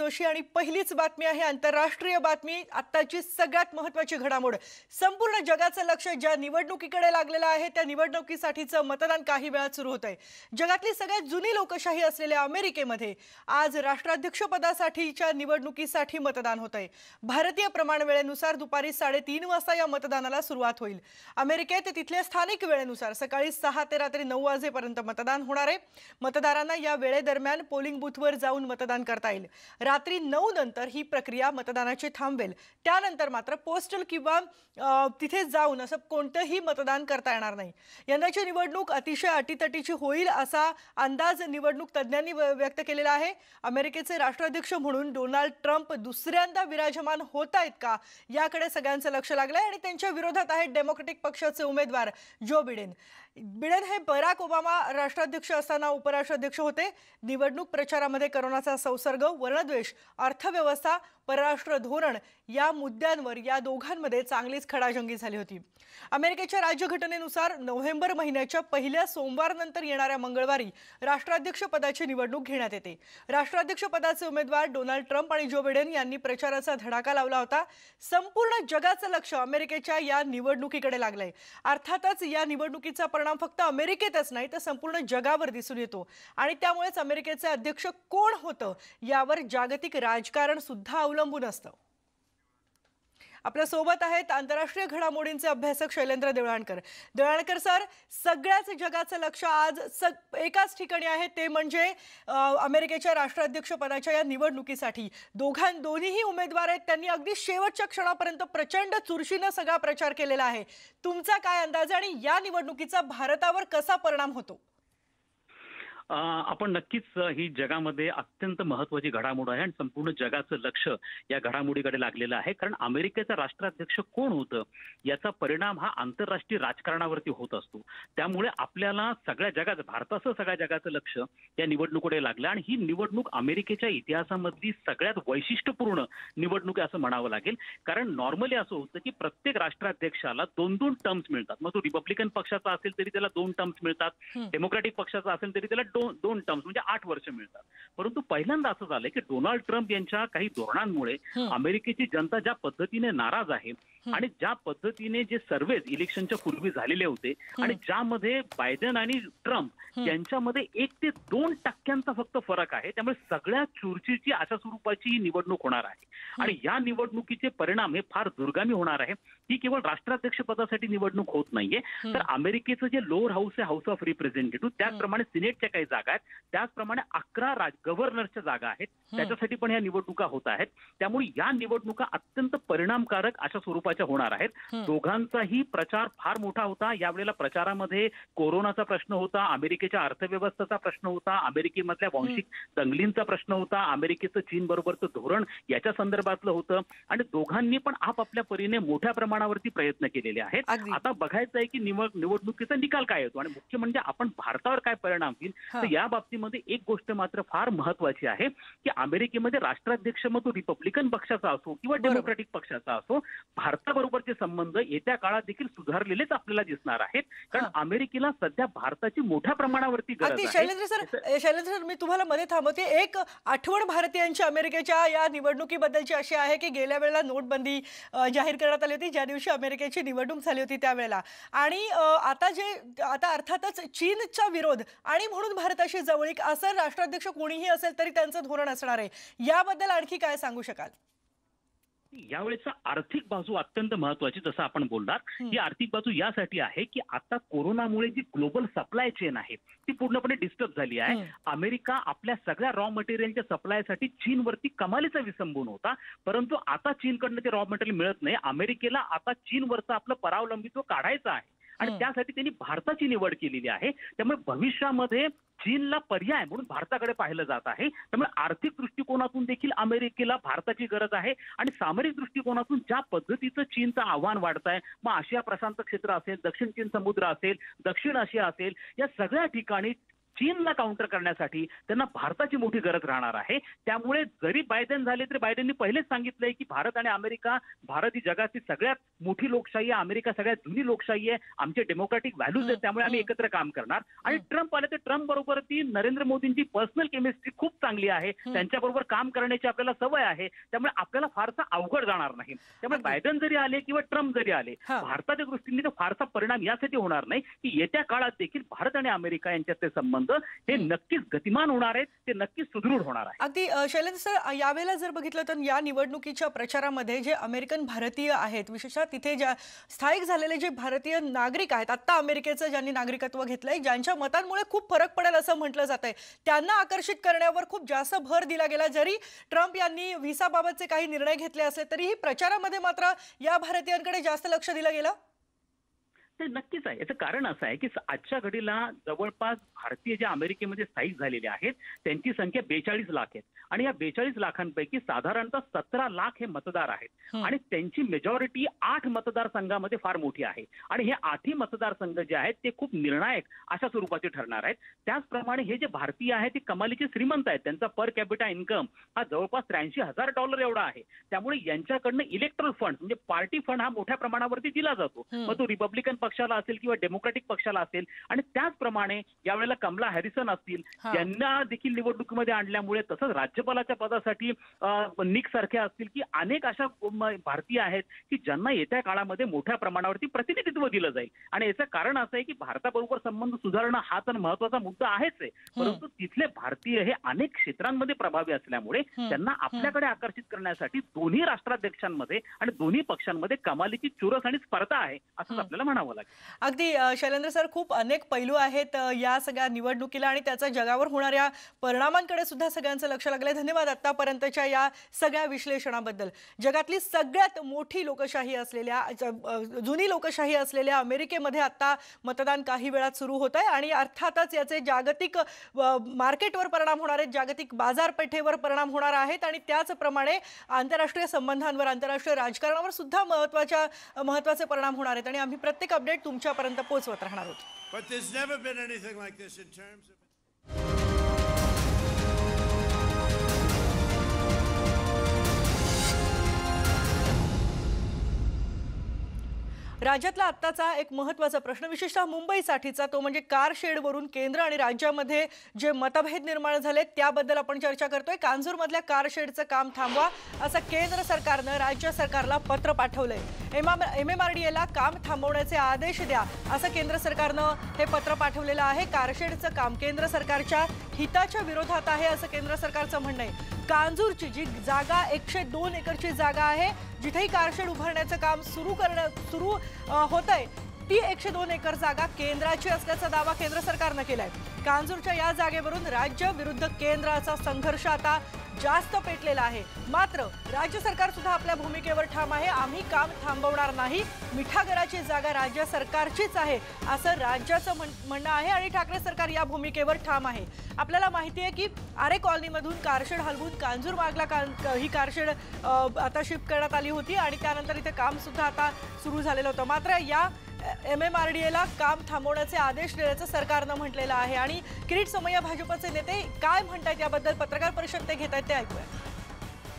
जोशी आणि पहिलीच बातमी आहे आंतरराष्ट्रीय बातमी। आत्ताची सगळ्यात महत्त्वाची घडामोड। संपूर्ण जगाचं लक्ष ज्या निवडणुकीकडे लागलेलं आहे त्या निवडणुकीसाठीचं मतदान काही वेळात सुरू होतंय। जगातली सगळ्यात जुनी लोकशाही असलेल्या अमेरिकेमध्ये आज राष्ट्राध्यक्ष पदासाठीच्या निवडणुकीसाठी मतदान होतंय। भारतीय प्रमाण वेळेनुसार दुपारी 3:30 वाजता या मतदानाला सुरुवात होईल। अमेरिकेत तिथल्या स्थानिक वेळेनुसार सकाळी 6 ते रात्री 9 वाजेपर्यंत मतदान होणार आहे। मतदारांना या वेळेदरम्यान पोलिंग बूथवर जाऊन मतदान करता येईल। रात्री 9 नंतर ही प्रक्रिया मतदानाची थांबेल। त्यानंतर मात्र पोस्टल किंवा तिथे जाऊन असं कोणतेही मतदान करता येणार नाही। यंदाची निवडणूक अतिशय अटीतटीची होईल असा अंदाज निवडणूक तज्ञांनी व्यक्त केलेला आहे। अमेरिकेचे राष्ट्राध्यक्ष म्हणून डोनाल्ड ट्रम्प दुसऱ्यांदा विराजमान होत आहेत का याकडे सगळ्यांचं लक्ष लागलंय आणि त्यांच्या विरोधात आहेत डेमोक्रॅटिक पक्षाचे उमेदवार जो बिडेन। बिडेन हे बराक ओबामा राष्ट्राध्यक्ष असताना उपराष्ट्राध्यक्ष होते। निवडणूक प्रचारामध्ये कोरोनाचा संसर्ग, वर्णद्वेष, अर्थव्यवस्था, परराष्ट्र धोरण या मुद्द्यांवर या दोघांमध्ये चांगलीच खडाजंगी झाली होती। अमेरिकेच्या राज्यघटनेनुसार नोव्हेंबर महिन्याच्या पहिल्या सोमवारनंतर येणाऱ्या मंगळवारी राष्ट्राध्यक्ष पदाची निवडणूक घेण्यात येते। राष्ट्राध्यक्ष पदाचे उमेदवार डोनाल्ड ट्रम्प आणि जो बिडेन यांनी प्रचाराचा धडाका लावला होता। संपूर्ण जगाचं लक्ष अमेरिकेच्या या निवडणुकीकडे लागलंय। अर्थातच या निवडणुकीचा परिणाम फक्त अमेरिकेतच नाही तर संपूर्ण जगावर दिसून येतो आणि त्यामुळेच अमेरिकेचे अध्यक्ष कोण होतं यावर जागतिक राजकारण सुद्धा अवलंबून असतं। आपल्या सोबत आहेत आंतरराष्ट्रीय घडामोडींचे अभ्यासक शैलेंद्र देवळाणकर। देवळाणकर सर, सगळ्याच जगाचं लक्ष आज एकाच ठिकाणी आहे, ते म्हणजे अमेरिकेच्या राष्ट्राध्यक्ष पदाच्या या निवडणुकीसाठी। दोन्हीही उमेदवार आहेत, त्यांनी अगदी शेवटच्या क्षणापर्यंत प्रचंड चुरशीने सगळा प्रचार केलेला आहे। तुमचा काय अंदाज आणि या निवडणुकीचा भारतावर कसा परिणाम होतो? आपण नक्कीच ही जगामध्ये अत्यंत महत्त्वाची घडामोड आहे आणि संपूर्ण जगाचं लक्ष या घडामोडीकडे लागलेलं आहे। कारण अमेरिकेचा राष्ट्राध्यक्ष कोण होतं याचा परिणाम हा आंतरराष्ट्रीय राजकारणावरती होत असतो। त्यामुळे आपल्याला सगळ्या जगात, भारतासह सगळ्या जगाचं लक्ष या निवडणुकीकडे लागलं आणि ही निवडणूक अमेरिकेच्या इतिहासामधली सगळ्यात वैशिष्ट्यपूर्ण निवडणूक असं म्हणावं लागेल। कारण नॉर्मली असं होतं की प्रत्येक राष्ट्राध्यक्षाला 2-2 टर्म्स मिळतात। मग तो रिपब्लिकन पक्षाचा असेल तरी त्याला 2 टर्म्स मिळतात, डेमोक्रॅटिक पक्षाचा असेल तरी त्याला 2 टर्म्स म्हणजे 8 वर्ष मिळतात। परंतु पहिल्यांदा असं झालंय की डोनाल्ड ट्रम्प यांच्या काही धोरणांमुळे अमेरिकेची जनता ज्या पद्धतीने नाराज आहे आणि ज्या पद्धतीने जे सर्व्हेज इलेक्शनच्या पूर्वी झालेले होते आणि ज्यामध्ये बायडन आणि ट्रम्प यांच्यामध्ये 1 ते 2% फक्त फरक आहे, त्यामुळे सगळ्या चुरशीची अशा स्वरूपाची ही निवडणूक होणार आहे। आणि या निवडणुकीचे परिणाम हे फार दुर्गामी होणार आहे। ही केवळ राष्ट्राध्यक्ष पदासाठी निवडणूक होत नाहीये, तर अमेरिकेचं जे लोअर हाऊस आहे, हाऊस ऑफ रिप्रेझेंटेटिव्ह, त्याचप्रमाणे सिनेटच्या काही जागा आहेत, त्याचप्रमाणे 11 गव्हर्नरच्या जागा आहेत, त्याच्यासाठी पण या निवडणुका होत आहेत। त्यामुळे या निवडणुका अत्यंत परिणामकारक अशा स्वरूपाच्या होणार आहेत। दोघांचाही प्रचार फार मोठा होता। यावेळेला प्रचारामध्ये कोरोनाचा प्रश्न होता, अमेरिकेच्या अर्थव्यवस्थेचा प्रश्न होता, अमेरिकेमधल्या वांशिक दंगलींचा प्रश्न होता, अमेरिकेचं चीन बरोबरचं धोरण याच्या संदर्भातलं होतं आणि दोघांनी पण आपापल्या परीने मोठ्या प्रमाणावरती प्रयत्न केलेले आहेत। आता बघायचं आहे की निवडणुकीचा निकाल काय येतो आणि मुख्य म्हणजे आपण भारतावर काय परिणाम होईल। तर या बाबतीमध्ये एक गोष्ट मात्र फार महत्वाची आहे की अमेरिकेमध्ये राष्ट्राध्यक्ष मग तो रिपब्लिकन पक्षाचा असो किंवा डेमोक्रॅटिक पक्षाचा असो, भारताबरोबरचे संबंध येत्या काळात देखील सुधारलेलेच आपल्याला दिसणार आहेत। कारण अमेरिकेला सध्या भारताची मोठ्या प्रमाणावरती गरज आहे। शैलेंद्र सर, मी तुम्हाला मध्ये थांबवते। एक आठवण भारतीयांची अमेरिकेच्या या निवडणुकीबद्दलची अशी आहे की गेल्या वेळेला नोटबंदी जाहीर करण्यात आली होती, ज्या दिवशी अमेरिकेची निवडणूक झाली होती त्यावेळेला, आणि आता अर्थातच चीनचा विरोध आणि म्हणून भारताशी जवळीक असं राष्ट्राध्यक्ष कोणीही असेल तरी त्यांचं धोरण असणार आहे। याबद्दल आणखी काय सांगू शकाल? यावेळेचा आर्थिक बाजू अत्यंत महत्वाची, जसं आपण बोललात, ही आर्थिक बाजू यासाठी आहे की आता कोरोनामुळे जी ग्लोबल सप्लाय चेन आहे ती पूर्णपणे डिस्टर्ब झाली आहे। अमेरिका आपल्या सगळ्या रॉ मटेरियलच्या सप्लायसाठी चीनवरती कमालीचा विसंबून होता, परंतु आता चीनकडनं ते रॉ मटेरियल मिळत नाही। अमेरिकेला आता चीनवरचं आपलं परावलंबित्व काढायचं आहे आणि त्यासाठी त्यांनी भारताची निवड केलेली आहे। त्यामुळे भविष्यामध्ये चीनला पर्याय म्हणून भारताकडे पाहिलं जात आहे। त्यामुळे आर्थिक दृष्टिकोनातून देखील अमेरिकेला भारताची गरज आहे आणि सामरिक दृष्टिकोनातून ज्या पद्धतीचं चीनचं आव्हान वाढत आहे, मग आशिया प्रशांत क्षेत्र असेल, दक्षिण चीन समुद्र असेल, दक्षिण आशिया असेल, या सगळ्या ठिकाणी चीनला काउंटर करण्यासाठी त्यांना भारताची मोठी गरज राहणार आहे. त्यामुळे जरी बायडेन झाले तरी बायडेननी पहिलेच सांगितलंय की भारत आणि अमेरिका, भारत ही जगाची सगळ्यात मोठी लोकशाही आहे, अमेरिका सगळ्यात जुनी लोकशाही आहे, आमचे डेमोक्रॅटिक व्हॅल्यूज आहेत, त्यामुळे आम्ही एकत्र काम करणार. आणि ट्रम्प आले तर ट्रम्प बरोबर ती नरेंद्र मोदींची पर्सनल केमिस्ट्री खूप चांगली आहे, त्यांच्याबरोबर काम करण्याची आपल्याला सवय आहे, त्यामुळे आपल्याला फारसा अवघड जाणार नाही. त्यामुळे बायडेन जरी आले किंवा ट्रम्प जरी आले, भारताच्या दृष्टीने तर फारसा परिणाम यासाठी होणार नाही की येत्या काळात देखील भारत आणि अमेरिका यांच्यातले संबंध हे नक्कीच गतिमान होणार आहेत, ते नक्कीच सुदृढ होणार आहे. अगदी शैलेंद्र सर, यावेळेला जर बघितलं तर या निवडणुकीच्या प्रचारामध्ये जे अमेरिकन भारतीय आहेत, विशेषतः तिथे ज्या स्थायिक झालेले जे भारतीय नागरिक आहेत, आता अमेरिकेचं ज्यांनी नागरिकत्व घेतलंय, ज्यांच्या मतांमुळे खूप फरक पडेल असं म्हटलं जातंय, त्यांना आकर्षित करण्यावर खूप जास्त भर दिला गेला. जरी ट्रम्प यांनी व्हिसाबाबतचे काही निर्णय घेतले असले तरीही प्रचारामध्ये मात्र या भारतीयांकडे जास्त लक्ष दिलं गेलं. ते नक्कीच आहे. याचं कारण असं आहे की आजच्या घडीला जवळपास भारतीय जे अमेरिकेमध्ये स्थायिक झालेले आहेत त्यांची संख्या 42 लाख आहे आणि या 42 लाखांपैकी साधारणतः 17 लाख हे मतदार आहेत आणि त्यांची मेजॉरिटी 8 मतदारसंघामध्ये फार मोठी आहे आणि हे 8ही मतदारसंघ जे आहेत ते खूप निर्णायक अशा स्वरूपाचे ठरणार आहेत. त्याचप्रमाणे हे जे भारतीय आहेत ते कमालीचे श्रीमंत आहेत, त्यांचा पर कॅपिटा इन्कम हा जवळपास $83,000 एवढा आहे. त्यामुळे यांच्याकडनं इलेक्ट्रल फंड म्हणजे पार्टी फंड हा मोठ्या प्रमाणावरती दिला जातो, मग तो रिपब्लिकन पक्षाला असेल किंवा डेमोक्रॅटिक पक्षाला असेल. आणि त्याचप्रमाणे यावेळेला कमला हॅरिसन असतील, त्यांना देखील निवडणुकीमध्ये आणल्यामुळे, तसंच राज्यपालाच्या पदासाठी निक सारखे असतील की अनेक अशा भारतीय आहेत की ज्यांना येत्या काळामध्ये मोठ्या प्रमाणावरती प्रतिनिधित्व दिलं जाईल. आणि याचं कारण असं आहे की भारताबरोबर संबंध सुधारणं हा तर महत्वाचा मुद्दा आहेच आहे, परंतु तिथले भारतीय हे अनेक क्षेत्रांमध्ये प्रभावी असल्यामुळे त्यांना आपल्याकडे आकर्षित करण्यासाठी दोन्ही राष्ट्राध्यक्षांमध्ये आणि दोन्ही पक्षांमध्ये कमालीची चुरस आणि स्पर्धा आहे असं आपल्याला म्हणावं लागेल. अगदी शैलेंद्र सर, खूप अनेक पैलू आहेत या सगळ्या निवडणुकीला आणि त्याच्या जगावर होणाऱ्या परिणामांकडे सुद्धा सगळ्यांचं लक्ष लागलंय. धन्यवाद आतापर्यंतच्या या सगळ्या विश्लेषणाबद्दल. जगातली सगळ्यात मोठी लोकशाही असलेल्या, जुनी लोकशाही असलेल्या अमेरिकेमध्ये आता मतदान काही वेळात सुरू होत आहे आणि अर्थातच याचे जागतिक मार्केटवर परिणाम होणार आहेत, जागतिक बाजारपेठेवर परिणाम होणार आहेत आणि त्याचप्रमाणे आंतरराष्ट्रीय संबंधांवर, आंतरराष्ट्रीय राजकारणावर सुद्धा महत्त्वाचे परिणाम होणार आहेत आणि आम्ही प्रत्येक अपडेट तुमच्यापर्यंत पोहोचवत राहणार आहोत. But there's never been anything like this in terms of राज्यातला आत्ताचा एक महत्त्वाचा प्रश्न, विशेषतः मुंबईसाठीचा, तो म्हणजे कार शेडवरून केंद्र आणि राज्यामध्ये जे मतभेद निर्माण झाले त्याबद्दल आपण चर्चा करतोय. कांजूरमधल्या कार शेडचं काम थांबवा असं केंद्र सरकारनं राज्य सरकारला पत्र पाठवलंय. MMRDAला काम थांबवण्याचे आदेश द्या असं केंद्र सरकारनं हे पत्र पाठवलेलं आहे. कारशेडचं काम केंद्र सरकारच्या हिताच्या विरोधात आहे असं केंद्र सरकारचं म्हणणं आहे. कांजूरची जी जागा 102 एकरची जागा आहे, जिथेही कारशेड उभारण्याचं काम सुरू होतंय, ती 102 एकर जागा केंद्राची असल्याचा दावा केंद्र सरकारनं केलाय. कांजूरच्या या जागेवरून राज्य विरुद्ध केंद्राचा संघर्ष आता जास्त पेटलेला आहे. मात्र राज्य सरकार सुद्धा आपल्या भूमिकेवर ठाम आहे. आम्ही काम थांबवणार नाही, मिठागराची जागा राज्य सरकारचीच आहे असं राज्याचं म्हणणं आहे आणि ठाकरे सरकार या भूमिकेवर ठाम आहे. आपल्याला माहिती आहे की आरे कॉलनीमधून कारशेड हलवून कांजूर मागला ही कारशेड आता शिफ्ट करण्यात आली होती आणि त्यानंतर इथे काम सुद्धा आता सुरू झालेलं होतं. मात्र या MMRDAला काम थांबवण्याचे आदेश दिल्याचं सरकारनं म्हटलेलं आहे आणि किरीट सोमय्या भाजपचे नेते काय म्हणतात याबद्दल पत्रकार परिषद ते घेत आहेत ते ऐकूया.